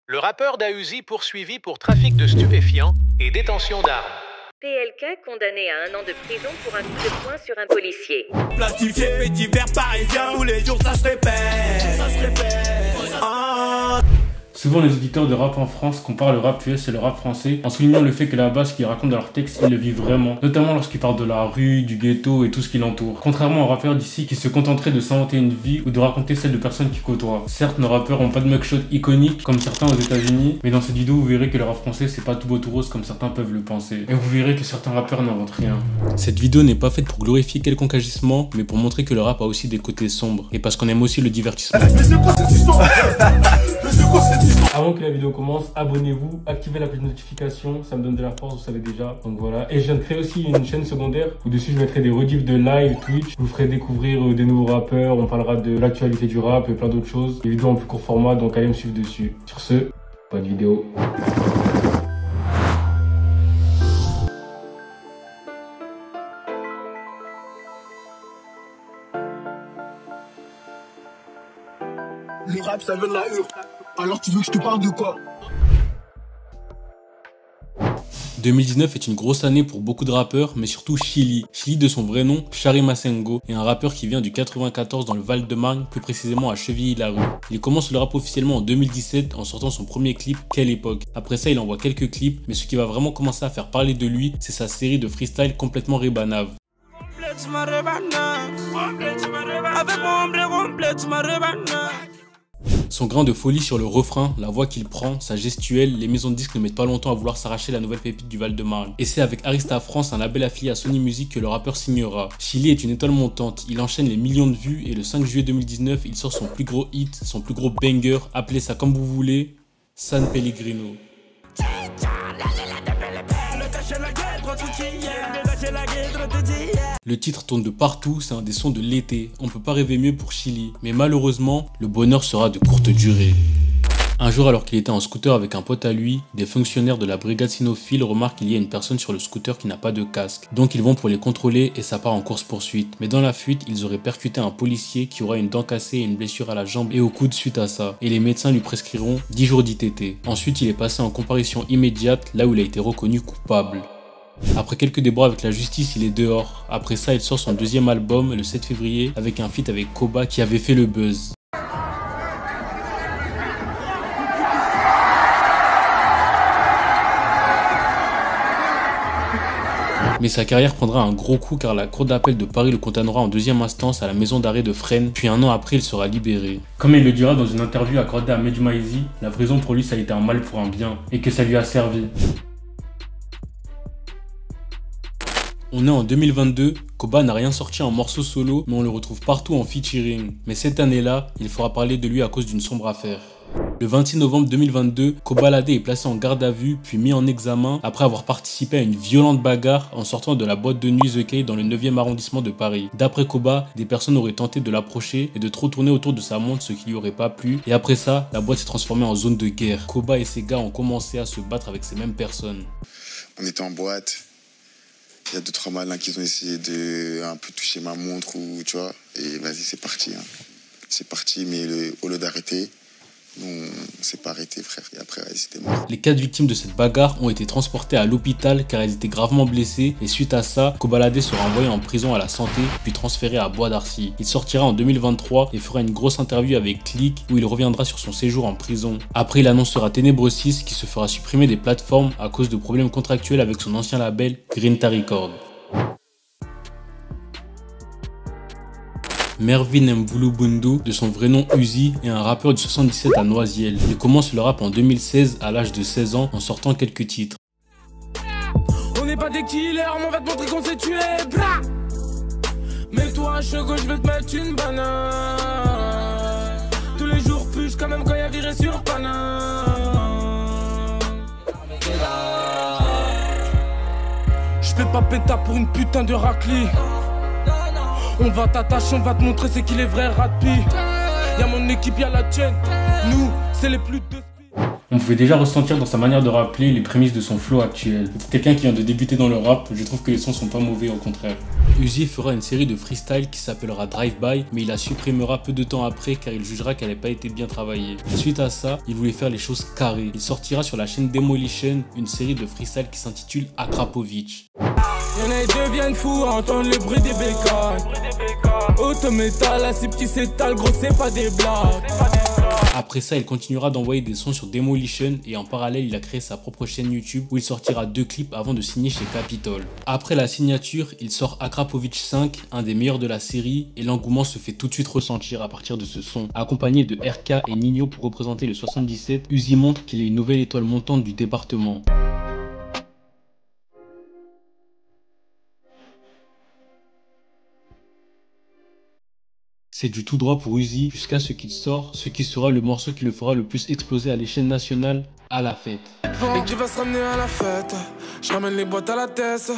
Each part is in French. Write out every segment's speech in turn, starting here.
Le rappeur Dahuzi poursuivi pour trafic de stupéfiants et détention d'armes. PLK condamné à 1 an de prison pour un coup de poing sur un policier. Plastifié, fait divers parisien, tous les jours ça se répète. Souvent les auditeurs de rap en France comparent le rap US et le rap français en soulignant le fait que là-bas ce qu'ils racontent dans leurs textes ils le vivent vraiment, notamment lorsqu'ils parlent de la rue, du ghetto et tout ce qui l'entoure. Contrairement aux rappeurs d'ici qui se contenteraient de s'inventer une vie ou de raconter celle de personnes qu'ils côtoient. Certes nos rappeurs ont pas de mugshot iconique comme certains aux États-Unis, mais dans cette vidéo vous verrez que le rap français c'est pas tout beau tout rose comme certains peuvent le penser. Et vous verrez que certains rappeurs n'inventent rien. Cette vidéo n'est pas faite pour glorifier quelconque agissement, mais pour montrer que le rap a aussi des côtés sombres et parce qu'on aime aussi le divertissement. Avant que la vidéo commence, abonnez-vous, activez la petite notification, ça me donne de la force, vous savez déjà. Donc voilà. Et je viens de créer aussi une chaîne secondaire où dessus je mettrai des rediffs de live Twitch. Je vous ferai découvrir des nouveaux rappeurs, on parlera de l'actualité du rap et plein d'autres choses. Des vidéos en plus court format, donc allez me suivre dessus. Sur ce, bonne vidéo. Le rap ça vient de la hurle. Alors tu veux que je te parle de quoi? 2019 est une grosse année pour beaucoup de rappeurs, mais surtout Chili. Chili de son vrai nom, Chari Masengo, est un rappeur qui vient du 94 dans le Val-de-Marne, plus précisément à Chevilly-la-Rue. Il commence le rap officiellement en 2017 en sortant son premier clip, Quelle époque. Après ça il envoie quelques clips, mais ce qui va vraiment commencer à faire parler de lui, c'est sa série de freestyle complètement rébanave. Son grain de folie sur le refrain, la voix qu'il prend, sa gestuelle, les maisons de disques ne mettent pas longtemps à vouloir s'arracher la nouvelle pépite du Val-de-Marne. Et c'est avec Arista France, un label affilié à Sony Music, que le rappeur signera. Chili est une étoile montante, il enchaîne les millions de vues et le 5 juillet 2019, il sort son plus gros hit, son plus gros banger, appelez ça comme vous voulez, San Pellegrino. Le titre tourne de partout, c'est un des sons de l'été, on peut pas rêver mieux pour Chili, mais malheureusement, le bonheur sera de courte durée. Un jour alors qu'il était en scooter avec un pote à lui, des fonctionnaires de la brigade cynophile remarquent qu'il y a une personne sur le scooter qui n'a pas de casque. Donc ils vont pour les contrôler et ça part en course-poursuite. Mais dans la fuite, ils auraient percuté un policier qui aura une dent cassée et une blessure à la jambe et au coude suite à ça. Et les médecins lui prescriront 10 jours d'ITT. Ensuite il est passé en comparution immédiate là où il a été reconnu coupable. Après quelques débats avec la justice, il est dehors. Après ça, il sort son deuxième album le 7 février avec un feat avec Koba qui avait fait le buzz. Mais sa carrière prendra un gros coup car la cour d'appel de Paris le condamnera en deuxième instance à la maison d'arrêt de Fresnes, puis un an après il sera libéré. Comme il le dira dans une interview accordée à Medjugorje, la prison pour lui ça a été un mal pour un bien et que ça lui a servi. On est en 2022, Koba n'a rien sorti en morceau solo, mais on le retrouve partout en featuring. Mais cette année-là, il fera parler de lui à cause d'une sombre affaire. Le 26 novembre 2022, Kobalade est placé en garde à vue, puis mis en examen après avoir participé à une violente bagarre en sortant de la boîte de nuit The Key dans le 9e arrondissement de Paris. D'après Koba, des personnes auraient tenté de l'approcher et de trop tourner autour de sa montre, ce qui lui aurait pas plu. Et après ça, la boîte s'est transformée en zone de guerre. Koba et ses gars ont commencé à se battre avec ces mêmes personnes. On était en boîte. Il y a 2-3 malins qui ont essayé de un peu toucher ma montre ou tu vois. Et vas-y, c'est parti. Hein. C'est parti, mais au lieu d'arrêter, on s'est pas arrêté, frère. Et après, c'était mort. Les 4 victimes de cette bagarre ont été transportées à l'hôpital car elles étaient gravement blessées. Et suite à ça, Kobalade sera envoyé en prison à la santé, puis transféré à Bois d'Arcy. Il sortira en 2023 et fera une grosse interview avec Click où il reviendra sur son séjour en prison. Après, il annoncera Ténébreux 6 qui se fera supprimer des plateformes à cause de problèmes contractuels avec son ancien label Grinta Records. Mervin Mvulubundu, de son vrai nom Uzi, est un rappeur du 77 à Noisiel. Il commence le rap en 2016 à l'âge de 16 ans en sortant quelques titres. On n'est pas des killers, mais on va te montrer qu'on s'est tué. Mets-toi à choco, je vais te mettre une banane. Tous les jours push quand même quand y'a viré sur Paname. Je fais pas pétard pour une putain de raclée. On va t'attacher, on va te montrer c'est qui les vrais rapi. Y'a mon équipe, y'a la tienne. Nous, c'est les plus de... On pouvait déjà ressentir dans sa manière de rappeler les prémices de son flow actuel. Pour quelqu'un qui vient de débuter dans le rap, je trouve que les sons sont pas mauvais, au contraire. Uzi fera une série de freestyle qui s'appellera Drive By, mais il la supprimera peu de temps après car il jugera qu'elle n'avait pas été bien travaillée. Suite à ça, il voulait faire les choses carrées. Il sortira sur la chaîne Demolition une série de freestyle qui s'intitule Akrapovic. Y'en a deux deviennent fous à entendre le bruit des bécanes. Autométal, à ces petits s'étalent, gros c'est pas des blagues. Après ça, il continuera d'envoyer des sons sur Demolition et en parallèle, il a créé sa propre chaîne YouTube où il sortira 2 clips avant de signer chez Capitol. Après la signature, il sort Akrapovic 5, un des meilleurs de la série, et l'engouement se fait tout de suite ressentir à partir de ce son. Accompagné de RK et Nino pour représenter le 77, Uzi montre qu'il est une nouvelle étoile montante du département. C'est du tout droit pour Uzi jusqu'à ce qu'il sort, ce qui sera le morceau qui le fera le plus exploser à l'échelle nationale, À la fête. Et tu vas se ramener à la fête, je ramène les boîtes à la tête,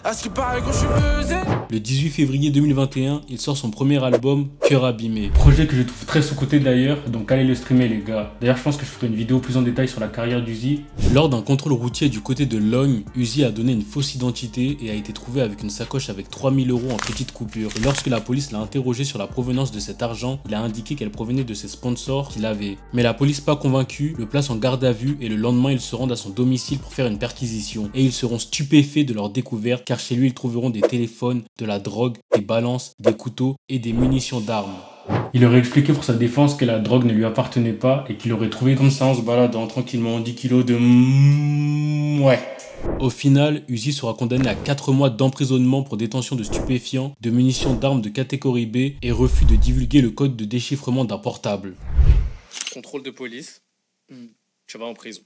à ce qui paraît que je suis pesé. Le 18 février 2021, il sort son premier album, Cœur abîmé. Projet que je trouve très sous-coté d'ailleurs, donc allez le streamer les gars. D'ailleurs je pense que je ferai une vidéo plus en détail sur la carrière d'Uzi. Lors d'un contrôle routier du côté de Logne, Uzi a donné une fausse identité et a été trouvé avec une sacoche avec 3000 € en petite coupure. Et lorsque la police l'a interrogé sur la provenance de cet argent, il a indiqué qu'elle provenait de ses sponsors qu'il avait. Mais la police pas convaincue, le place en garde à vue et le lendemain ils se rendent à son domicile pour faire une perquisition. Et ils seront stupéfaits de leur découverte car chez lui ils trouveront des téléphones, de la drogue, des balances, des couteaux et des munitions d'armes. Il aurait expliqué pour sa défense que la drogue ne lui appartenait pas et qu'il aurait trouvé comme ça en se baladant tranquillement 10 kilos de... ouais. Au final, Uzi sera condamné à 4 mois d'emprisonnement pour détention de stupéfiants, de munitions d'armes de catégorie B et refus de divulguer le code de déchiffrement d'un portable. Contrôle de police, tu vas en prison.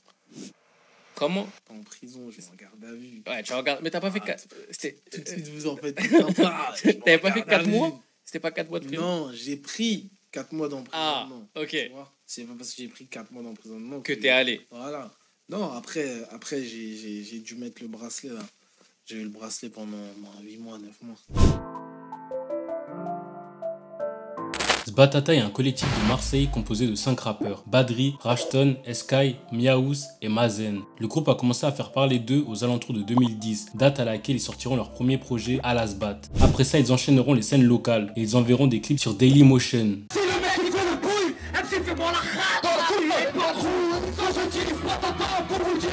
Comment? Pas en prison, je me regarde à vue. Ouais, tu regardes, mais t'as pas fait 4... Tout de suite, vous en faites pas. T'avais pas fait 4 mois? C'était pas 4 mois de prison? Non, j'ai pris 4 mois d'emprisonnement. Ah, ok. C'est pas parce que j'ai pris 4 mois d'emprisonnement que t'es allé. Voilà. Non, après j'ai dû mettre le bracelet là. J'ai eu le bracelet pendant 8 mois, 9 mois. Zbatata est un collectif de Marseille composé de 5 rappeurs, Badri, Rashton, Sky, Miaous et Mazen. Le groupe a commencé à faire parler d'eux aux alentours de 2010, date à laquelle ils sortiront leur premier projet, À la Zbat. Après ça, ils enchaîneront les scènes locales et ils enverront des clips sur Dailymotion. C'est le mec qui fait le bruit, MC fait-moi la rate. Dans tout le monde patrouille, quand je tire, patata, pour vous dire.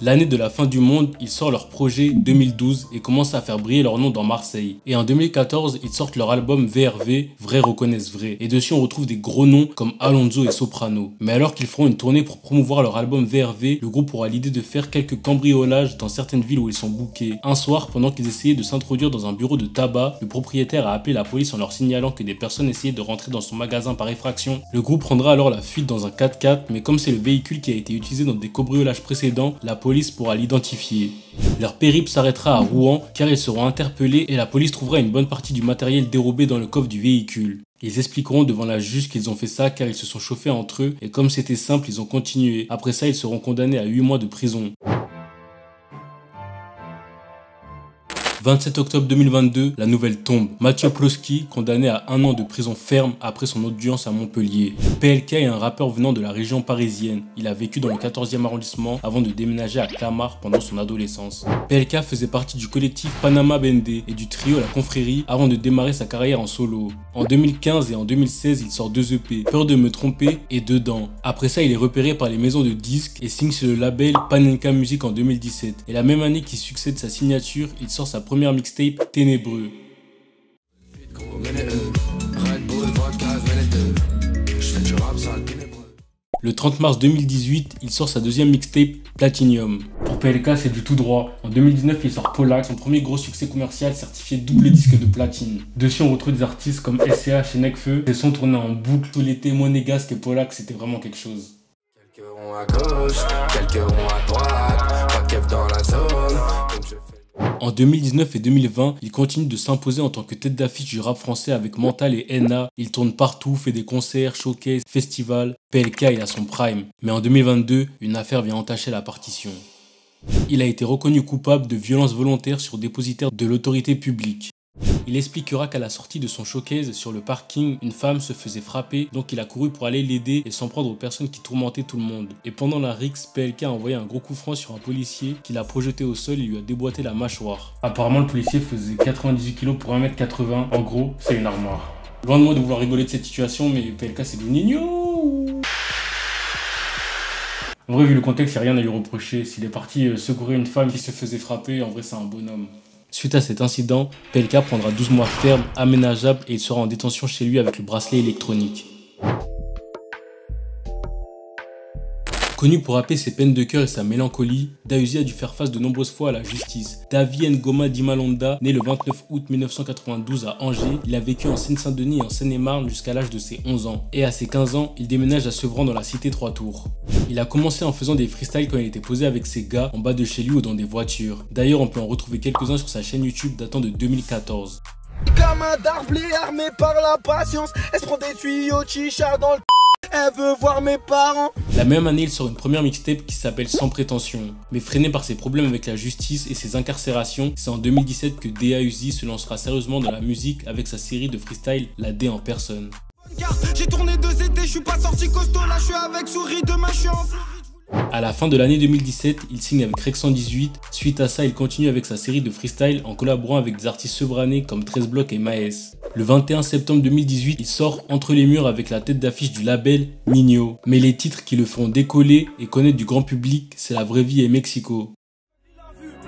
L'année de la fin du monde, ils sortent leur projet 2012 et commencent à faire briller leur nom dans Marseille. Et en 2014, ils sortent leur album VRV, Vrai reconnaissent vrai. Et dessus, on retrouve des gros noms comme Alonso et Soprano. Mais alors qu'ils feront une tournée pour promouvoir leur album VRV, le groupe aura l'idée de faire quelques cambriolages dans certaines villes où ils sont bookés. Un soir, pendant qu'ils essayaient de s'introduire dans un bureau de tabac, le propriétaire a appelé la police en leur signalant que des personnes essayaient de rentrer dans son magasin par effraction. Le groupe prendra alors la fuite dans un 4x4, mais comme c'est le véhicule qui a été utilisé dans des cambriolages précédents, la police pourra l'identifier. Leur périple s'arrêtera à Rouen car ils seront interpellés et la police trouvera une bonne partie du matériel dérobé dans le coffre du véhicule. Ils expliqueront devant la juge qu'ils ont fait ça car ils se sont chauffés entre eux et comme c'était simple, ils ont continué. Après ça, ils seront condamnés à 8 mois de prison. 27 octobre 2022, la nouvelle tombe. Mathieu Ploski, condamné à 1 an de prison ferme après son audience à Montpellier. PLK est un rappeur venant de la région parisienne. Il a vécu dans le 14e arrondissement avant de déménager à Clamart pendant son adolescence. PLK faisait partie du collectif Panama Bendé et du trio La Confrérie avant de démarrer sa carrière en solo. En 2015 et en 2016, il sort 2 EP, Peur de me tromper et Dedans. Après ça, il est repéré par les maisons de disques et signe sur le label Panenka Music en 2017. Et la même année qui succède sa signature, il sort sa première mixtape Ténébreux. Le 30 mars 2018, il sort sa deuxième mixtape Platinium. Pour PLK, c'est du tout droit. En 2019, il sort Polak, son premier gros succès commercial certifié double disque de platine. Dessus, on retrouve des artistes comme SCH et Nekfeu. Des sons tournés en boucle tout l'été, Monégasque et Polak, c'était vraiment quelque chose. Quelques ronds à gauche, quelques ronds à droite, pas keuf dans la zone. En 2019 et 2020, il continue de s'imposer en tant que tête d'affiche du rap français avec Mental et Enna. Il tourne partout, fait des concerts, showcases, festivals. PLK est à son prime. Mais en 2022, une affaire vient entacher la partition. Il a été reconnu coupable de violences volontaires sur dépositaire de l'autorité publique. Il expliquera qu'à la sortie de son showcase sur le parking, une femme se faisait frapper, donc il a couru pour aller l'aider et s'en prendre aux personnes qui tourmentaient tout le monde. Et pendant la rixe, PLK a envoyé un gros coup franc sur un policier qui l'a projeté au sol et lui a déboîté la mâchoire. Apparemment le policier faisait 98 kg pour 1m80, en gros c'est une armoire. Loin de moi de vouloir rigoler de cette situation, mais PLK c'est du nigno. En vrai vu le contexte, il n'y a rien à lui reprocher. S'il est parti secourir une femme qui se faisait frapper, en vrai c'est un bonhomme. Suite à cet incident, PLK prendra 12 mois ferme, aménageable et il sera en détention chez lui avec le bracelet électronique. Connu pour rapper ses peines de cœur et sa mélancolie, Dahuzi a dû faire face de nombreuses fois à la justice. Davy Ngoma Dimalonda, né le 29 août 1992 à Angers, il a vécu en Seine-Saint-Denis et en Seine-et-Marne jusqu'à l'âge de ses 11 ans. Et à ses 15 ans, il déménage à Sevran dans la cité 3 Tours. Il a commencé en faisant des freestyles quand il était posé avec ses gars en bas de chez lui ou dans des voitures. D'ailleurs, on peut en retrouver quelques-uns sur sa chaîne YouTube datant de 2014. Comme un darblé armé par la patience, elle se prend des tuyaux chicha dans le... Elle veut voir mes parents. La même année, il sort une première mixtape qui s'appelle Sans prétention. Mais freiné par ses problèmes avec la justice et ses incarcérations, c'est en 2017 que Dahuzi se lancera sérieusement dans la musique avec sa série de freestyle La D en personne. J'ai tourné 2 étés, je suis pas sorti costaud, là je suis avec souris, demain je suis en Floride. À la fin de l'année 2017, il signe avec Rec 118. Suite à ça, il continue avec sa série de freestyle en collaborant avec des artistes sevranais comme 13 Blocs et Maes. Le 21 septembre 2018, il sort Entre les murs avec la tête d'affiche du label Nino. Mais les titres qui le feront décoller et connaître du grand public, c'est La vraie vie et Mexico.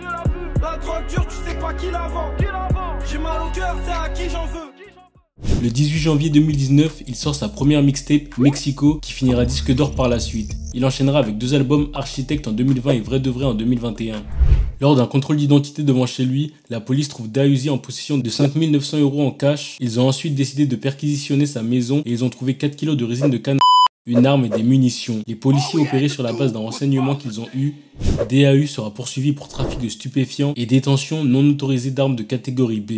La drogue dure, tu sais pas qui la vend. J'ai mal au cœur, c'est à qui j'en veux. Le 18 janvier 2019, il sort sa première mixtape, Mexico, qui finira disque d'or par la suite. Il enchaînera avec 2 albums, Architecte en 2020 et Vrai de Vrai en 2021. Lors d'un contrôle d'identité devant chez lui, la police trouve Dahuzi en possession de 5 900 € en cash. Ils ont ensuite décidé de perquisitionner sa maison et ils ont trouvé 4 kg de résine de canne, une arme et des munitions. Les policiers opéraient sur la base d'un renseignement qu'ils ont eu. DAU sera poursuivi pour trafic de stupéfiants et détention non autorisée d'armes de catégorie B.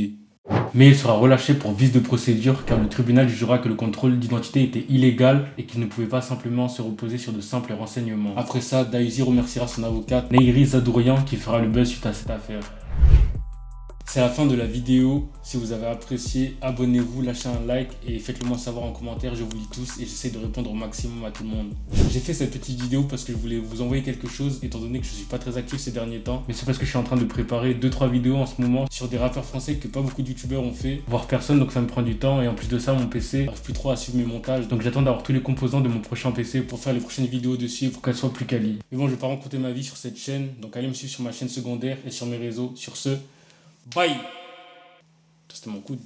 Mais il sera relâché pour vice de procédure car le tribunal jugera que le contrôle d'identité était illégal et qu'il ne pouvait pas simplement se reposer sur de simples renseignements. Après ça, Dahuzi remerciera son avocate Neyri Zadourian qui fera le buzz suite à cette affaire. C'est la fin de la vidéo. Si vous avez apprécié, abonnez-vous, lâchez un like et faites-le moi savoir en commentaire. Je vous lis tous et j'essaie de répondre au maximum à tout le monde. J'ai fait cette petite vidéo parce que je voulais vous envoyer quelque chose étant donné que je suis pas très actif ces derniers temps. Mais c'est parce que je suis en train de préparer 2-3 vidéos en ce moment sur des rappeurs français que pas beaucoup de youtubeurs ont fait, voire personne, donc ça me prend du temps. Et en plus de ça, mon PC n'arrive plus trop à suivre mes montages. Donc j'attends d'avoir tous les composants de mon prochain PC pour faire les prochaines vidéos dessus pour qu'elles soient plus quali. Mais bon, je vais pas raconter ma vie sur cette chaîne. Donc allez me suivre sur ma chaîne secondaire et sur mes réseaux. Sur ce, bye! C'était mon coude.